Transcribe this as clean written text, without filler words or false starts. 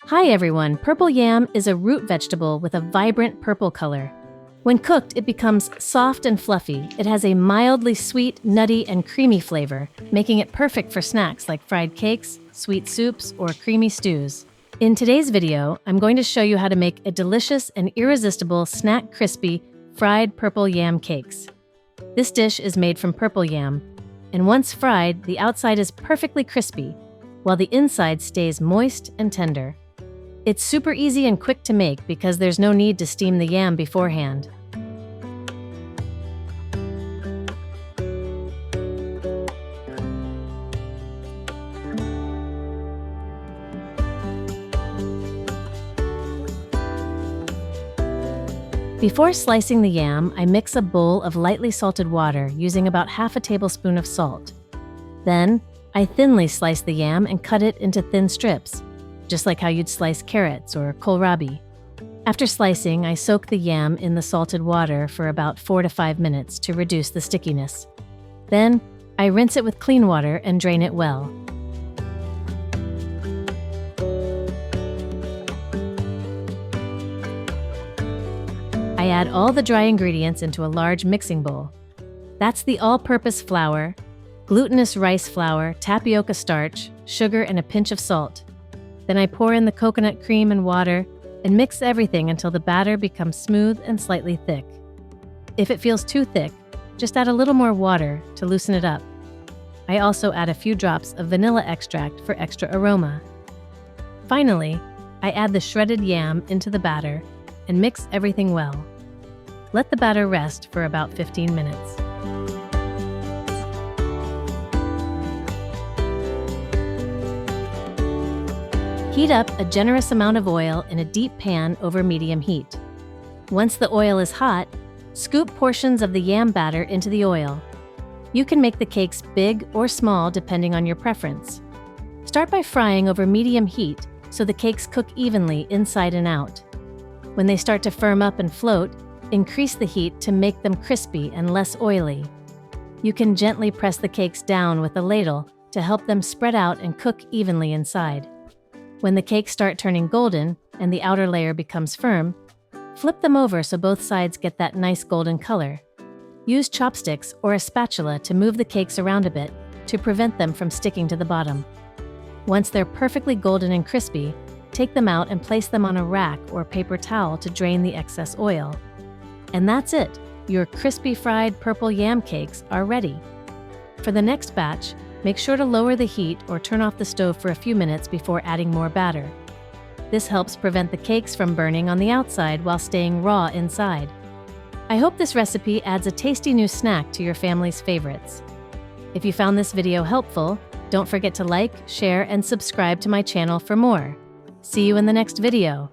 Hi everyone, purple yam is a root vegetable with a vibrant purple color. When cooked, it becomes soft and fluffy. It has a mildly sweet, nutty, and creamy flavor, making it perfect for snacks like fried cakes, sweet soups, or creamy stews. In today's video, I'm going to show you how to make a delicious and irresistible snack crispy fried purple yam cakes. This dish is made from purple yam, and once fried, the outside is perfectly crispy, while the inside stays moist and tender. It's super easy and quick to make because there's no need to steam the yam beforehand. Before slicing the yam, I mix a bowl of lightly salted water using about half a tablespoon of salt. Then, I thinly slice the yam and cut it into thin strips, just like how you'd slice carrots or kohlrabi. After slicing, I soak the yam in the salted water for about 4 to 5 minutes to reduce the stickiness. Then, I rinse it with clean water and drain it well. I add all the dry ingredients into a large mixing bowl. That's the all-purpose flour, glutinous rice flour, tapioca starch, sugar, and a pinch of salt. Then I pour in the coconut cream and water and mix everything until the batter becomes smooth and slightly thick. If it feels too thick, just add a little more water to loosen it up. I also add a few drops of vanilla extract for extra aroma. Finally, I add the shredded yam into the batter and mix everything well. Let the batter rest for about 15 minutes. Heat up a generous amount of oil in a deep pan over medium heat. Once the oil is hot, scoop portions of the yam batter into the oil. You can make the cakes big or small depending on your preference. Start by frying over medium heat so the cakes cook evenly inside and out. When they start to firm up and float, increase the heat to make them crispy and less oily. You can gently press the cakes down with a ladle to help them spread out and cook evenly inside. When the cakes start turning golden and the outer layer becomes firm, flip them over so both sides get that nice golden color. Use chopsticks or a spatula to move the cakes around a bit to prevent them from sticking to the bottom. Once they're perfectly golden and crispy, take them out and place them on a rack or paper towel to drain the excess oil. And that's it! Your crispy fried purple yam cakes are ready. For the next batch, make sure to lower the heat or turn off the stove for a few minutes before adding more batter. This helps prevent the cakes from burning on the outside while staying raw inside. I hope this recipe adds a tasty new snack to your family's favorites. If you found this video helpful, don't forget to like, share, and subscribe to my channel for more. See you in the next video.